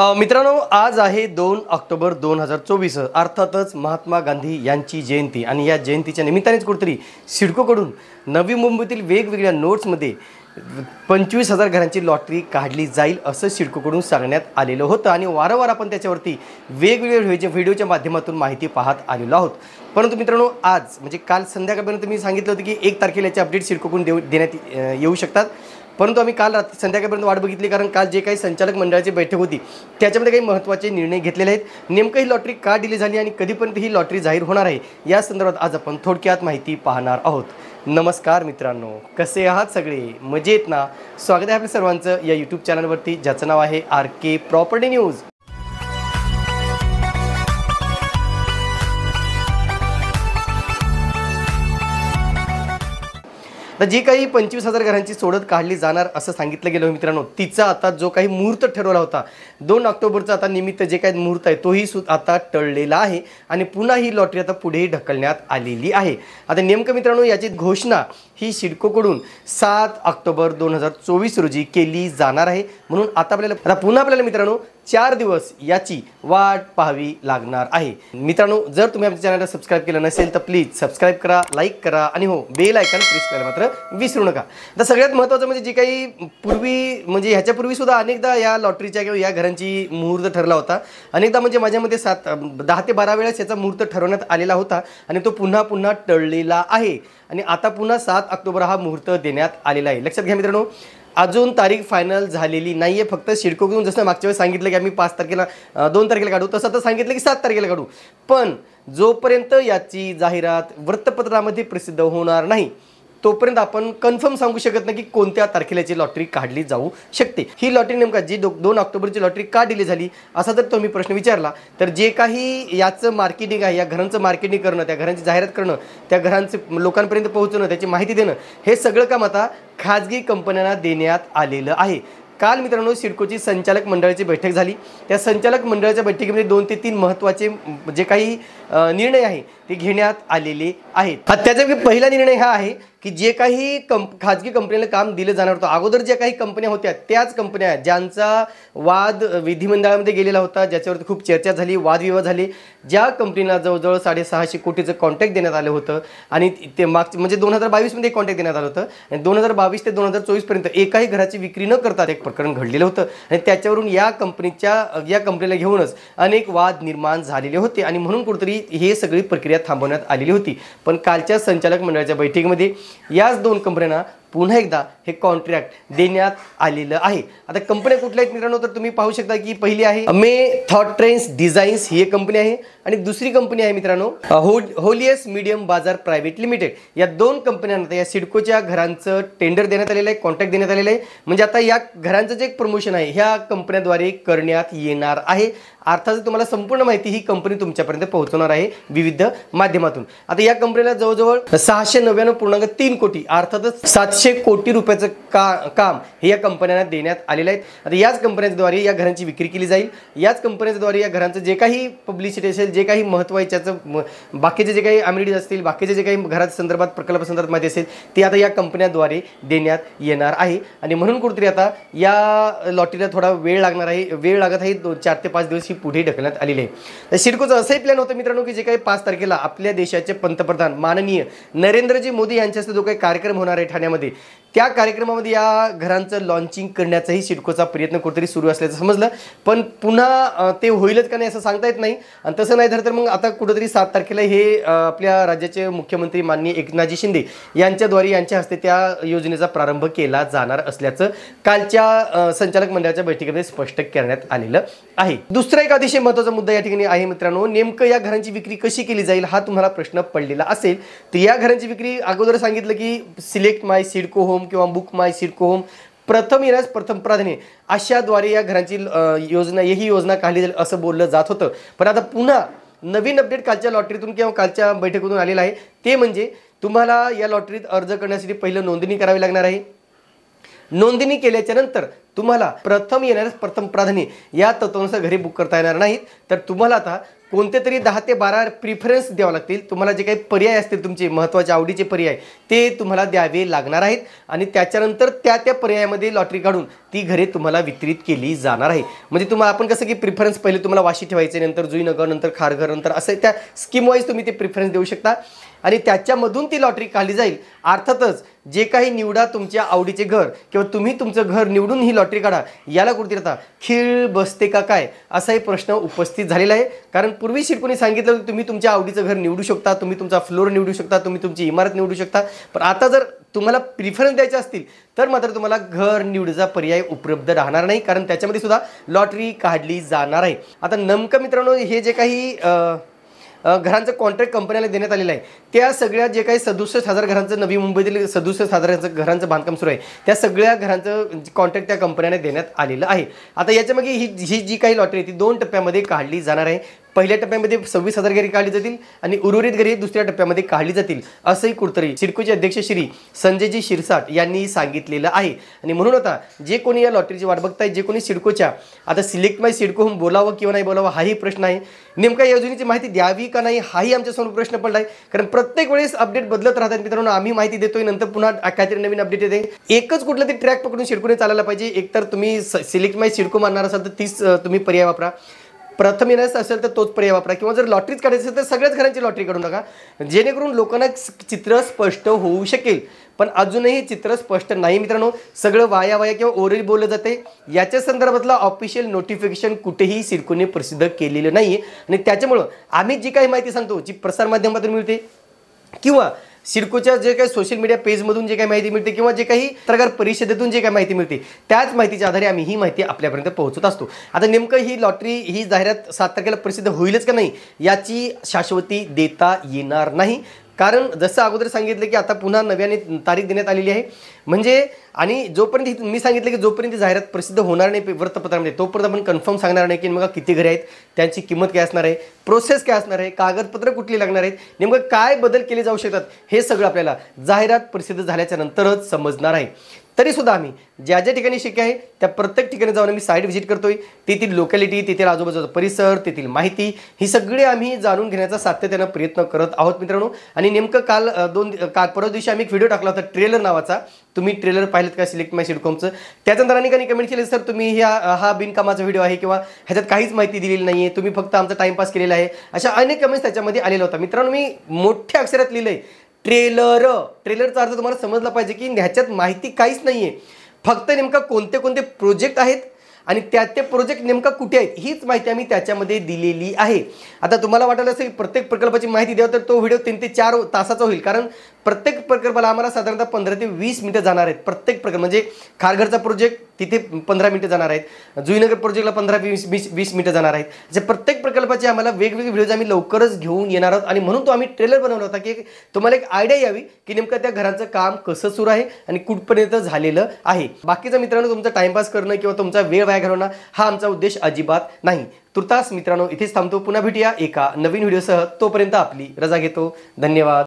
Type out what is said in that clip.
मित्रांनो, आज आहे 2 ऑक्टोबर 2024. अर्थातच महात्मा गांधी यांची जयंती आणि या जयंतीच्या निमित्तानेच कुठेतरी सिडकोकडून नवी मुंबईतील वेगवेगळ्या नोट्समध्ये 25,000 घरांची लॉटरी काढली जाईल असं सिडकोकडून सांगण्यात आलेलं होतं आणि वारंवार आपण त्याच्यावरती वेगवेगळ्या व्हिडिओच्या माध्यमातून माहिती पाहत आलेलो आहोत. परंतु मित्रांनो, आज म्हणजे काल संध्याकाळपर्यंत मी सांगितलं होतं की 1 तारखेला याचे अपडेट सिडकोकडून देण्यात येऊ शकतात. परंतु आम्ही काल रात्री संध्याकाळपर्यंत वाट बघितली, कारण काल जे काही संचालक मंडळाची बैठक होती त्याच्यामध्ये काही महत्त्वाचे निर्णय घेतलेले आहेत. नेमकं ही लॉटरी का डिले झाली आणि कधीपर्यंत ही लॉटरी जाहीर होणार आहे या संदर्भात आज आपण थोडक्यात माहिती पाहणार आहोत. नमस्कार मित्रांनो, कसे आहात सगळे? मजेत ना? स्वागत आहे आपल्या सर्वांचं या यूट्यूब चॅनलवरती, ज्याचं नाव आहे RK प्रॉपर्टी न्यूज. तर जी काही 25,000 घरांची सोडत काढली जाणार असं सांगितलं गेलं मित्रांनो, तिचा आता जो काही मुहूर्त ठरवला होता 2 ऑक्टोबरचा आता निमित्त जे काही मुहूर्त आहे तोही आता टळलेला आहे आणि पुन्हा ही लॉटरी आता पुढे ढकलण्यात आलेली आहे. आता नेमकं मित्रांनो, याची घोषणा ही सिडकोकडून 7 ऑक्टोबर 2024 रोजी केली जाणार आहे. म्हणून आता आपल्याला मित्रांनो 4 दिवस याची वाट पाहावी लागणार आहे. मित्रांनो, जर तुम्ही आमच्या चॅनलला सबस्क्राईब केलं नसेल तर प्लीज सबस्क्राईब करा, लाईक करा आणि हो, बेल आयकॉन प्रेस करायला मात्र विसरू नका. तर सगळ्यात महत्त्वाचं म्हणजे जे काही म्हणजे ह्याच्यापूर्वी सुद्धा अनेकदा या लॉटरीच्या किंवा या घरांची मुहूर्त ठरला होता. अनेकदा म्हणजे माझ्या मते 10 ते 12 वेळेस याचा मुहूर्त ठरवण्यात आलेला होता आणि तो पुन्हा टळलेला आहे आणि आता पुन्हा 7 ऑक्टोबर हा मुहूर्त देण्यात आलेला आहे. लक्षात घ्या मित्रांनो, अजून तारीख फायनल झालेली नाहीये. फक्त सिडकोकडून जसं मागच्या वेळेस सांगितलं की आम्ही 5 तारखेला 2 तारखेला काढू, तसं आता सांगितलं की 7 तारखेला काढू. पण जोपर्यंत याची जाहिरात वृत्तपत्रामध्ये प्रसिद्ध होणार नाही तोपर्यंत आपण कन्फर्म सांगू शकत नाही की कोणत्या तारखेला याची लॉटरी काढली जाऊ शकते. ही लॉटरी नेमका जी 2 ऑक्टोबरची लॉटरी का डिले झाली असा जर तुम्ही प्रश्न विचारला तर जे काही याचं मार्केटिंग आहे, या घरांचं मार्केटिंग करणं, त्या घरांची जाहिरात करणं, त्या घरांचे लोकांपर्यंत पोहोचणं, त्याची माहिती देणं, हे सगळं काम आता खाजगी कंपन्यांना देण्यात आलेलं आहे. काल मित्रांनो सिडकोची संचालक मंडळाची बैठक झाली. त्या संचालक मंडळाच्या बैठकीमध्ये 2 ते 3 महत्त्वाचे जे काही निर्णय आहे ते घेण्यात आलेले आहेत. त्याचा पहिला निर्णय हा आहे की जे काही खाजगी कंपनीला काम दिलं जाणार होतं, अगोदर ज्या काही कंपन्या होत्या त्याच कंपन्या ज्यांचा वाद विधिमंडळामध्ये गेलेला होता, ज्याच्यावरती खूप चर्चा झाली, वादविवाद झाले, ज्या कंपनीला जवळजवळ 650 कोटीचं कॉन्ट्रॅक्ट देण्यात आलं होतं आणि ते म्हणजे 2022 मध्ये कॉन्ट्रॅक्ट देण्यात आलं होतं आणि 2022 ते 2024 पर्यंत एकाही घराची विक्री न करता एक प्रकरण घडलेलं होतं आणि त्याच्यावरून या कंपनीला घेऊनच अनेक वाद निर्माण झालेले होते आणि म्हणून कुठेतरी हे सगळी प्रक्रिया थांबवण्यात आलेली होती. पण कालच्या संचालक मंडळाच्या बैठकीमध्ये याच 2 कंपन्यांना पुन्हा एकदा हे कॉन्ट्रॅक्ट देण्यात आलेलं आहे. आता कंपन्या कुठल्या आहेत मित्रांनो, तर तुम्ही पाहू शकता की पहिली आहे मे थॉट ट्रेंड्स डिझाईन्स, ही एक कंपनी आहे आणि दुसरी कंपनी आहे मित्रांनो होलियस मीडियम बाजार प्रायव्हेट लिमिटेड. या 2 कंपन्यांना या सिडकोच्या घरांचं टेंडर देण्यात आलेलं आहे, कॉन्ट्रॅक्ट देण्यात आलेलं आहे. म्हणजे आता या घरांचं जे प्रमोशन आहे ह्या कंपन्यांद्वारे करण्यात येणार आहे. अर्थात तुम्हाला संपूर्ण माहिती ही कंपनी तुमच्यापर्यंत पोहोचवणार आहे विविध माध्यमातून. आता या कंपनीला जवळजवळ 699.3 कोटी अर्थातच 700 कोटी रुपयाचं काम हे या कंपन्यांना देण्यात आलेलं आहे. आता याच कंपन्यांद्वारे या घरांची विक्री केली जाईल. याच कंपन्यांद्वारे या घरांचं जे काही पब्लिसिटी असेल, जे काही महत्त्वाचं बाकीचे जे काही अमेनिटीज असतील, बाकीचे जे काही घराच्या संदर्भात प्रकल्पासंदर्भात माहिती असेल ते आता या कंपन्यांद्वारे देण्यात येणार आहे. आणि म्हणून कुठेतरी आता या लॉटरीला थोडा वेळ लागणार आहे, वेळ लागत आहे. 4 ते 5 दिवस ही पुढे ढकलण्यात आलेली आहे. तर सिडकोचं असंही प्लॅन होतं मित्रांनो की जे काही 5 तारखेला आपल्या देशाचे पंतप्रधान माननीय नरेंद्रजी मोदी यांच्या हस्ते जो काही कार्यक्रम होणार आहे ठाण्यामध्ये, त्या कार्यक्रमामध्ये या घरांचं लॉन्चिंग करण्याचाही सिडकोचा प्रयत्न कुठेतरी सुरू असल्याचं समजलं. पण पुन्हा ते होईलच का नाही असं सांगता येत नाही आणि तसं नाही तर मग आता कुठेतरी 7 तारखेला हे आपल्या राज्याचे मुख्यमंत्री माननीय एकनाथजी शिंदे यांच्याद्वारे यांच्या हस्ते त्या योजनेचा प्रारंभ केला जाणार असल्याचं कालच्या संचालक मंडळाच्या बैठकीमध्ये स्पष्ट करण्यात आलेलं आहे. दुसरा एक अतिशय महत्त्वाचा मुद्दा या ठिकाणी आहे मित्रांनो, नेमकं या घरांची विक्री कशी केली जाईल हा तुम्हाला प्रश्न पडलेला असेल. तर या घरांची विक्री अगोदर सांगितलं की सिलेक्ट माय सिडको होम किंवा बुक माय सिडको होम, प्रथम येण्यास प्रथम प्राधान्य, अशाद्वारे या घरांची ही योजना काढली जाईल असं बोललं जात होतं. पण आता पुन्हा नवीन अपडेट कालच्या लॉटरीतून किंवा कालच्या बैठकीतून आलेला आहे. ते म्हणजे तुम्हाला या लॉटरीत अर्ज करण्यासाठी पहिलं नोंदणी करावी लागणार आहे. नोंदणी केल्याच्या नंतर तुम्हाला प्रथम येणाऱ्यास प्रथम प्राधान्य या तत्वानुसार घरे बुक करता येणार नाहीत, तर तुम्हाला आता कोणते तरी 10 ते 12 प्रिफरन्स द्यावे लागतील तुम्हाला. जे काही पर्याय असतील तुमचे महत्त्वाचे आवडीचे पर्याय ते तुम्हाला द्यावे लागणार आहेत आणि त्याच्यानंतर त्या पर्यायामध्ये लॉटरी काढून ती घरे तुम्हाला वितरित केली जाणार आहे. म्हणजे तुम्हाला आपण कसं की प्रिफरन्स पहिले तुम्हाला वाशी ठेवायचे, नंतर जुईनगर, नंतर खारघर, नंतर असं त्या स्कीम वाईज तुम्ही ते प्रिफरन्स देऊ शकता आणि त्याच्यामधून ती लॉटरी काढली जाईल. अर्थातच जे काही निवडा तुमच्या आवडीचे घर किंवा तुम्ही तुमचं घर निवडून ही लॉटरी काढा, याला कुठेतरी आता खीळ बसते का काय असाही प्रश्न उपस्थित झालेला आहे. कारण पूर्वी शिडकोनी सांगितलं की तुम्ही तुमच्या आवडीचं घर निवडू शकता, तुम्ही तुमचा फ्लोर निवडू शकता, तुम्ही तुमची इमारत निवडू शकता. पण आता जर तुम्हाला प्रिफरन्स द्यायचे असतील तर मात्र तुम्हाला घर निवडीचा पर्याय उपलब्ध राहणार नाही, कारण त्याच्यामध्ये सुद्धा लॉटरी काढली जाणार आहे. आता नेमकं मित्रांनो हे जे काही घरांचं कॉन्ट्रॅक्ट कंपन्याला देण्यात आलेलं आहे त्या सगळ्या जे काही 67,000 घरांचं नवी मुंबईतील 67,000 घरांचं बांधकाम सुरू आहे त्या सगळ्या घरांचं कॉन्ट्रॅक्ट त्या कंपन्याने देण्यात आलेलं आहे. आता याच्यामागे ही जी काही लॉटरी ती 2 टप्प्यामध्ये काढली जाणार आहे. पहिल्या टप्प्यामध्ये 26,000 घरे काढली जातील आणि उर्वरित घरे दुसऱ्या टप्प्यामध्ये काढली जातील असंही कुठतरी सिडकोचे अध्यक्ष श्री संजयजी शिरसाट यांनी सांगितलेलं आहे. आणि म्हणून आता जे कोणी या लॉटरीची वाट बघताय, जे कोणी सिडकोच्या आता सिलेक्ट माय सिडको होऊन बोलावं किंवा नाही बोलावं हाही प्रश्न आहे. नेमका या योजनेची माहिती द्यावी का नाही हाही आमच्यासमोर प्रश्न पडला आहे. कारण प्रत्येक वेळेस अपडेट बदलत राहतात मित्रांनो. आम्ही माहिती देतोय, नंतर पुन्हा काहीतरी नवीन अपडेट येते. एकच कुठलं तरी ट्रॅक पकडून सिडकोने चालायला पाहिजे. एकतर तुम्ही सिलेक्ट माय सिडको मानणार असाल तर तीच तुम्ही पर्याय वापरा. प्रथम येण्यास असेल तर तोच पर्याय वापरा किंवा जर लॉटरीच काढायची असेल तर सगळ्याच घरांची लॉटरी काढू नका, जेणेकरून लोकांना चित्र स्पष्ट होऊ शकेल. पण अजूनही चित्र स्पष्ट नाही मित्रांनो. सगळं वाया किंवा ओरली बोललं जाते. याच्या संदर्भातला ऑफिशियल नोटिफिकेशन कुठेही सिडकोने प्रसिद्ध केलेलं नाही आहे आणि त्याच्यामुळं आम्ही जी काही माहिती सांगतो जी प्रसारमाध्यमातून मिळते किंवा सिडकोच्या जे काही सोशल मीडिया पेजमधून जे काही माहिती मिळते किंवा जे काही पत्रकार परिषदेतून जे काही माहिती मिळते त्याच माहितीच्या आधारे आम्ही ही माहिती आपल्यापर्यंत पोहोचत असतो. आता नेमकं ही लॉटरी ही जाहिरात 7 तारखेला प्रसिद्ध होईलच का नाही याची शाश्वती देता येणार नाही. कारण जसं अगोदर सांगितलं की आता पुन्हा नव्याने तारीख देण्यात आलेली आहे. म्हणजे आणि जोपर्यंत मी सांगितलं की जोपर्यंत जाहिरात प्रसिद्ध होणार नाही वृत्तपत्रामध्ये तोपर्यंत आपण कन्फर्म सांगणार नाही की मग किती घरे आहेत, त्यांची किंमत काय असणार आहे, प्रोसेस काय असणार आहे, कागदपत्र कुठली लागणार आहेत, नेमकं काय बदल केले जाऊ शकतात हे सगळं आपल्याला जाहिरात प्रसिद्ध झाल्याच्या नंतरच समजणार आहे. तरीसुद्धा आम्ही ज्या ज्या ठिकाणी शक्य आहे त्या प्रत्येक ठिकाणी जाऊन आम्ही साईट व्हिजिट करतोय. तेथील लोकॅलिटी, तेथील आजूबाजूचा परिसर, तेथील माहिती ही सगळी आम्ही जाणून घेण्याचा सातत्यानं प्रयत्न करत आहोत मित्रांनो. आणि नेमकं काल परवा दिवशी आम्ही एक व्हिडिओ टाकला होता ट्रेलर नावाचा. तुम्ही ट्रेलर पाहिलेत का सिलेक्ट माय सिडकोमचं? त्याच्यानंतर अनेकांनी कमेंट केली सर तुम्ही हा बिनकामाचा व्हिडिओ आहे किंवा ह्याच्यात काहीच माहिती दिलेली नाही आहे, तुम्ही फक्त आमचा टाइमपास केलेला आहे, अशा अनेक कमेंट्स त्याच्यामध्ये आलेला होता. मित्रांनो मी मोठ्या अक्षरात लिहिलंय ट्रेलरचा अर्थ तुम्हाला समजला पाहिजे की ह्याच्यात माहिती काहीच नाही आहे. फक्त नेमका कोणते कोणते प्रोजेक्ट आहेत आणि ते प्रोजेक्ट नेमका कुठे आहेत हीच माहिती आम्ही त्याच्यामध्ये दिलेली आहे. आता तुम्हाला वाटलं असेल प्रत्येक प्रकल्पाची माहिती द्यावं तर तो व्हिडिओ 3 ते 4 तासाचा होईल. कारण प्रत्येक प्रकल्पाला आम्हाला साधारणतः 15 ते 20 मिनिटं जाणार आहेत. प्रत्येक प्रकल्प म्हणजे खारघरचा प्रोजेक्ट तिथे 15 मिनिटं जाणार आहेत, जुईनगर प्रोजेक्टला 15-20 मिनिटं जाणार आहेत. असे प्रत्येक प्रकल्पाचे आम्हाला वेगवेगळे व्हिडिओज आम्ही लवकरच घेऊन येणार आहोत. आणि म्हणून तो आम्ही ट्रेलर बनवला होता की तुम्हाला एक आयडिया यावी की नेमकं त्या घरांचं काम कसं सुरू आहे आणि कुठपर्यंत झालेलं आहे. बाकीचा मित्रांनो तुमचा टाइमपास करणं किंवा तुमचा वेळ वाया घालवणं हा आमचा उद्देश अजिबात नाही. तुर्तास मित्रांनो इथेच थांबतो. पुन्हा भेटूया एका नवीन व्हिडिओसह. तोपर्यंत आपली रजा घेतो. धन्यवाद.